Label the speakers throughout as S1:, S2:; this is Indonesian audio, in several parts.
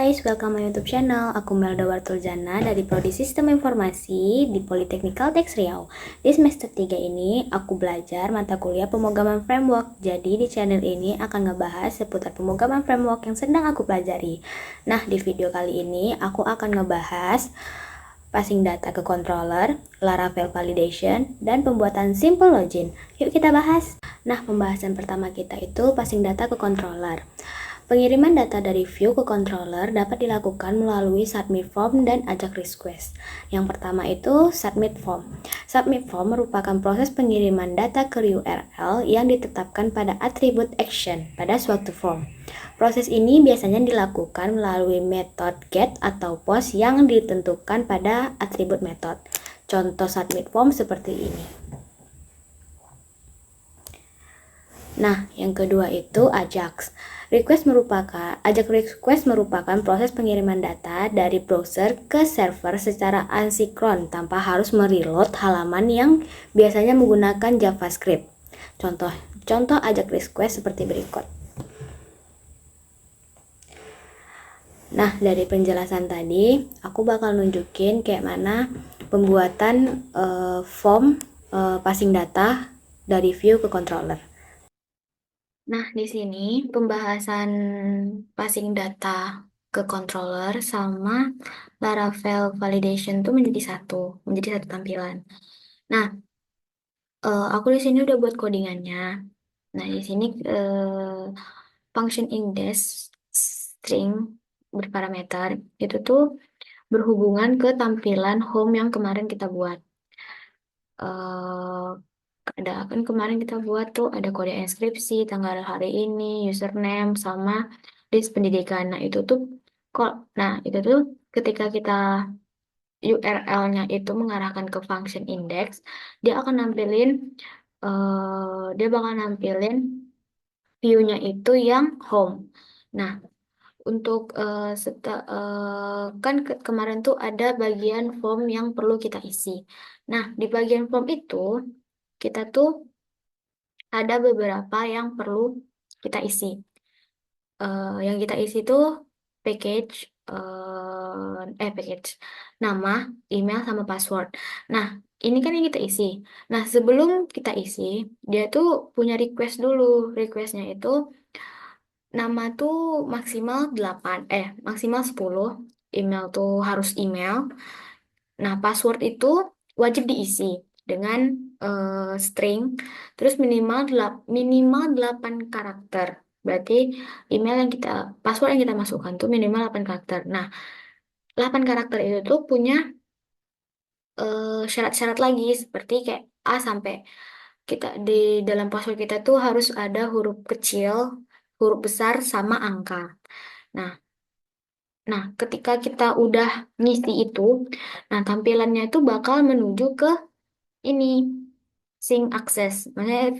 S1: guys, welcome my YouTube channel. Aku Melda Wartuljana dari Prodi Sistem Informasi di Politeknik Kalteks Riau. Di semester 3 ini, aku belajar mata kuliah pemrograman framework. Jadi di channel ini akan ngebahas seputar pemrograman framework yang sedang aku pelajari. Nah, di video kali ini aku akan ngebahas passing data ke controller, Laravel validation, dan pembuatan simple login. Yuk kita bahas. Nah, pembahasan pertama kita itu passing data ke controller. Pengiriman data dari view ke controller dapat dilakukan melalui submit form dan ajak request. Yang pertama itu submit form. Submit form merupakan proses pengiriman data ke URL yang ditetapkan pada atribut action pada suatu form. Proses ini biasanya dilakukan melalui metode get atau post yang ditentukan pada atribut metode. Contoh submit form seperti ini. Nah, yang kedua itu AJAX. Ajak request merupakan proses pengiriman data dari browser ke server secara asinkron tanpa harus mereload halaman yang biasanya menggunakan JavaScript. Contoh ajak request seperti berikut. Nah, dari penjelasan tadi, aku bakal nunjukin kayak mana pembuatan form passing data dari view ke controller. Nah, di sini pembahasan passing data ke controller sama Laravel validation tuh menjadi satu tampilan. Nah, aku di sini udah buat codingannya. Nah, di sini function index string berparameter itu tuh berhubungan ke tampilan home yang kemarin kita buat. Kan kemarin kita buat tuh ada kode inskripsi, tanggal hari ini, username, sama list pendidikan. Nah itu tuh ketika kita URL-nya itu mengarahkan ke function index, dia akan nampilin, dia bakal nampilin view-nya itu yang home. Nah, untuk kan kemarin tuh ada bagian form yang perlu kita isi. Nah, di bagian form itu kita tuh ada beberapa yang perlu kita isi. Yang kita isi tuh package, package, nama, email, sama password. Nah, ini kan yang kita isi. Nah, sebelum kita isi, dia tuh punya request dulu. Requestnya itu nama tuh maksimal 10. Email tuh harus email. Nah, password itu wajib diisi dengan string, terus minimal 8 karakter. Berarti password yang kita masukkan tuh minimal 8 karakter. Nah, 8 karakter itu tuh punya syarat-syarat lagi seperti kayak A sampai kita di dalam password kita tuh harus ada huruf kecil, huruf besar sama angka. Nah, ketika kita udah ngisi itu, nah tampilannya itu bakal menuju ke ini sync access, maksudnya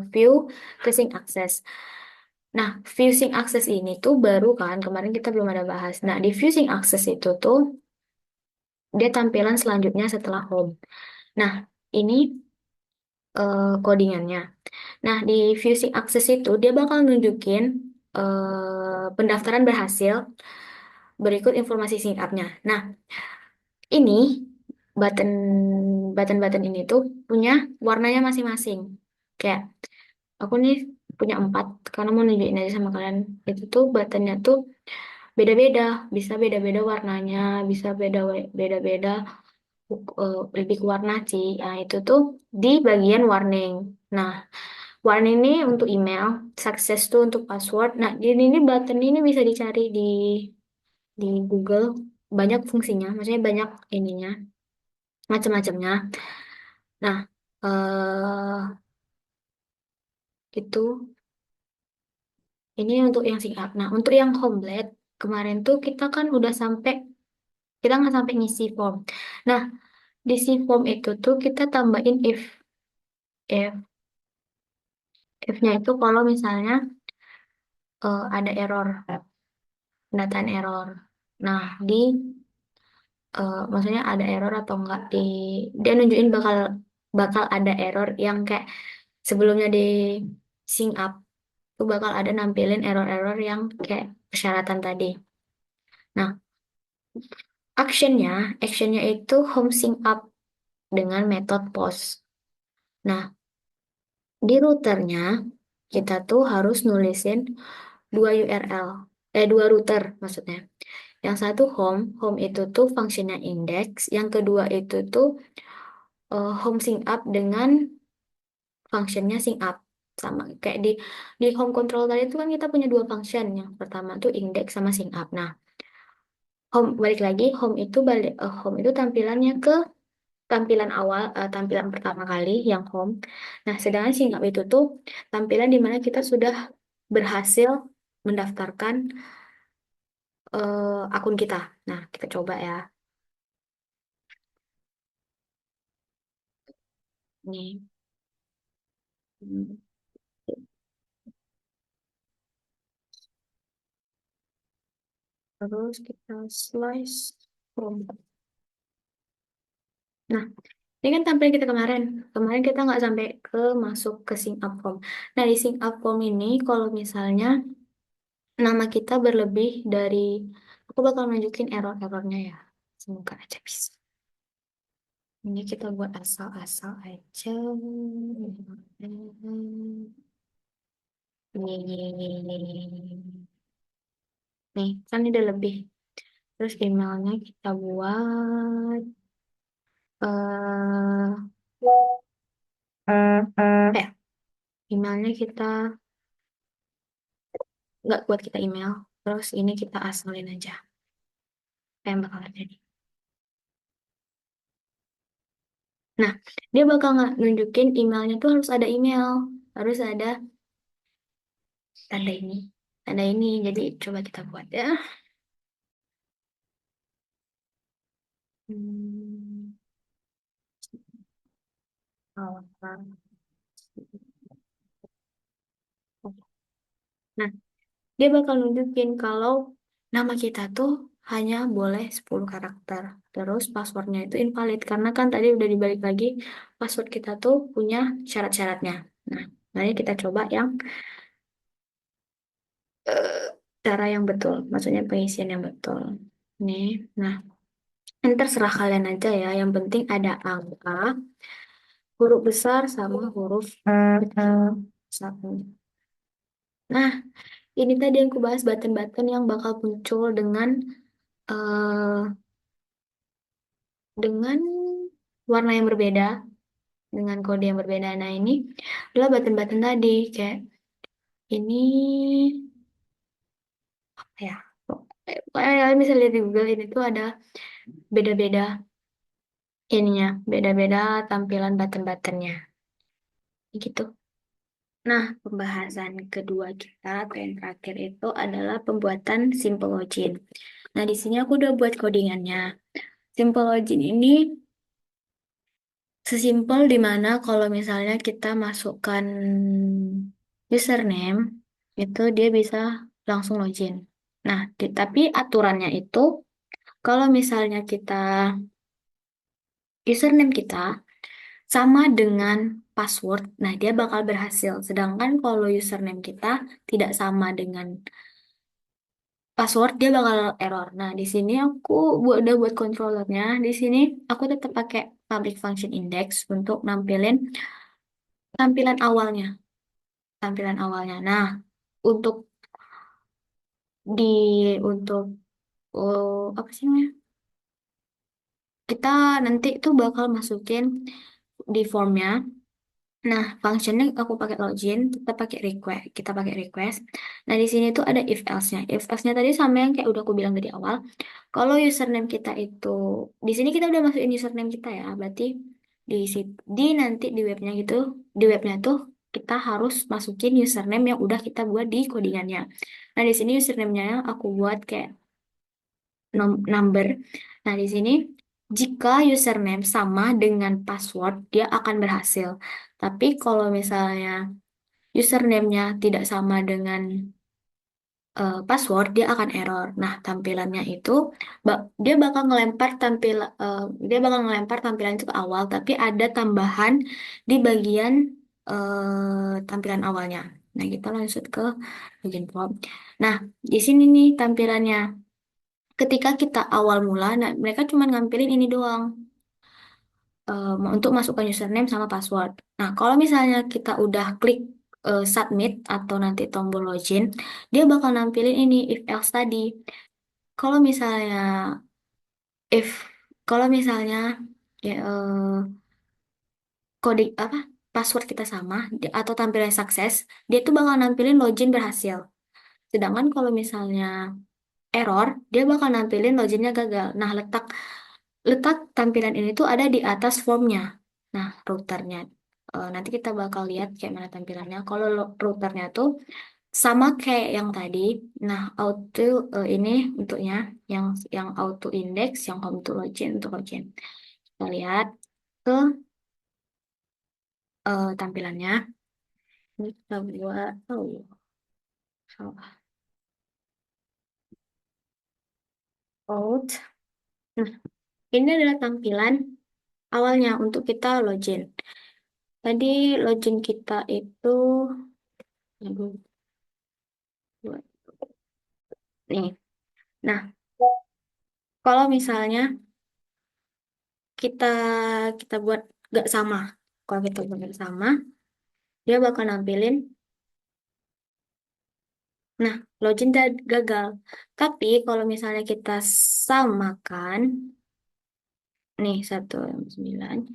S1: view ke sync access. Nah, view sync access ini tuh baru kan, kemarin kita belum ada bahas. Nah, di view sync access itu tuh dia tampilan selanjutnya setelah home. Nah, ini codingannya. Nah, di view sync access itu dia bakal nunjukin pendaftaran berhasil berikut informasi singkatnya. Nah, ini button button ini tuh punya warnanya masing-masing. Kayak aku nih punya 4 karena mau nunjukin aja sama kalian. Itu tuh buttonnya tuh beda-beda, bisa beda-beda warnanya, bisa beda-beda lebih ke warna sih. Nah, itu tuh di bagian warning. Nah, warning ini untuk email, success tuh untuk password. Nah, di ini button ini bisa dicari di Google, banyak fungsinya, maksudnya banyak ininya, macam-macamnya. Nah, itu ini untuk yang singkat. Nah, untuk yang complete kemarin tuh kita nggak sampai ngisi form. Nah, di si form itu tuh kita tambahin if if-nya itu kalau misalnya ada error, pendataan error. Nah, maksudnya ada error atau enggak, dia nunjukin bakal bakal ada error yang kayak sebelumnya di sync up tuh bakal ada nampilin error-error yang kayak persyaratan tadi. Nah, actionnya itu home sync up dengan metode post. Nah, di routernya kita tuh harus nulisin dua URL, dua router maksudnya. Yang satu home itu tuh fungsinya index, yang kedua itu tuh home sync up dengan fungsinya sync up. Sama kayak di home control tadi itu kan kita punya dua function. Yang pertama tuh index sama sync up. Nah, balik lagi home itu tampilannya ke tampilan awal, tampilan pertama kali yang home. Nah, sedangkan sync up itu tuh tampilan di mana kita sudah berhasil mendaftarkan akun kita. Nah, kita coba ya. Nih. Hmm. Terus kita slice home. Nah, ini kan tampilan kita kemarin. Kemarin kita nggak sampai ke masuk ke sync up form. Nah, di sync up form ini kalau misalnya nama kita berlebih dari, aku bakal nunjukin error-errornya ya. Semoga aja bisa. Ini kita buat asal-asal aja. Nih, kan ini udah lebih. Terus emailnya kita buat eh emailnya kita nggak buat kita email. Terus ini kita asalin aja. Apa yang bakal terjadi? Nah, dia bakal nggak nunjukin emailnya tuh harus ada email, harus ada tanda ini, tanda ini. Jadi coba kita buat ya. Hmm, alamat. Nah, dia bakal nunjukin kalau nama kita tuh hanya boleh 10 karakter. Terus passwordnya itu invalid karena kan tadi udah dibalik lagi password kita tuh punya syarat-syaratnya. Nah, mari kita coba yang eh, cara yang betul, maksudnya pengisian yang betul. Nih, nah ini terserah kalian aja ya. Yang penting ada angka, huruf besar sama huruf kecil. Satu. Nah, ini tadi yang aku bahas button-button yang bakal muncul eh, dengan warna yang berbeda, dengan kode yang berbeda. Nah, ini adalah button-button tadi. Kayak ini, ya. Kalian bisa lihat di Google ini tuh ada beda-beda ininya, beda-beda tampilan button-buttonnya. Gitu. Nah, pembahasan kedua kita atau yang terakhir itu adalah pembuatan simple login. Nah, di sini aku udah buat codingannya. Simple login ini sesimpel dimana kalau misalnya kita masukkan username, itu dia bisa langsung login. Nah, tapi aturannya itu kalau misalnya username kita sama dengan password, nah dia bakal berhasil. Sedangkan kalau username kita tidak sama dengan password, dia bakal error. Nah, di sini aku udah buat controllernya. Di sini aku tetap pakai public function index untuk nampilin tampilan awalnya, tampilan awalnya. Nah, untuk di untuk apa sih namanya? Kita nanti tuh bakal masukin di formnya. Nah, functionnya aku pakai login, kita pakai request, kita pakai request. Nah, di sini tuh ada if else-nya. If else-nya tadi sama yang kayak udah aku bilang dari awal. Kalau username kita itu, di sini kita udah masukin username kita ya, berarti di nanti di webnya gitu, di webnya tuh kita harus masukin username yang udah kita buat di codingannya. Nah, di sini username-nya aku buat kayak number. Nah, di sini jika username sama dengan password, dia akan berhasil. Tapi kalau misalnya username-nya tidak sama dengan password, dia akan error. Nah, tampilannya itu dia bakal dia bakal ngelempar tampilan itu ke awal, tapi ada tambahan di bagian tampilan awalnya. Nah, kita lanjut ke login form. Nah, di sini nih tampilannya. ketika kita awal mula, nah mereka cuma ngampilin ini doang, untuk masukkan username sama password. Nah, kalau misalnya kita udah klik submit atau nanti tombol login, dia bakal nampilin ini if else tadi. Kalau misalnya if kalau misalnya ya, kode apa password kita sama atau tampilan sukses, dia tuh bakal nampilin login berhasil. Sedangkan kalau misalnya error, dia bakal nampilin loginnya gagal. Nah, letak letak tampilan ini tuh ada di atas formnya. Nah, routernya. Nanti kita bakal lihat kayak mana tampilannya. Kalau routernya tuh sama kayak yang tadi. Nah, auto ini untuknya yang auto index, yang home to login untuk login. Kita lihat ke tampilannya. Ini kita buat, oh iya, salah. Out. Nah, ini adalah tampilan awalnya untuk kita login. Tadi login kita itu, aduh, nih. Nah, kalau misalnya kita kita buat gak sama, kalau kita buat gak sama, dia bakal nampilin, nah, login gagal. Tapi kalau misalnya kita samakan, nih 169,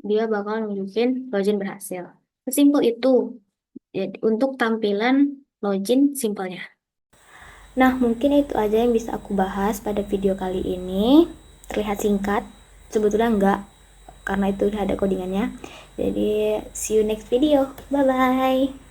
S1: dia bakal nunjukin login berhasil. Sesimpel itu. Jadi, untuk tampilan login simpelnya. Nah, mungkin itu aja yang bisa aku bahas pada video kali ini. Terlihat singkat, sebetulnya enggak, karena itu udah ada codingannya. Jadi, see you next video. Bye-bye.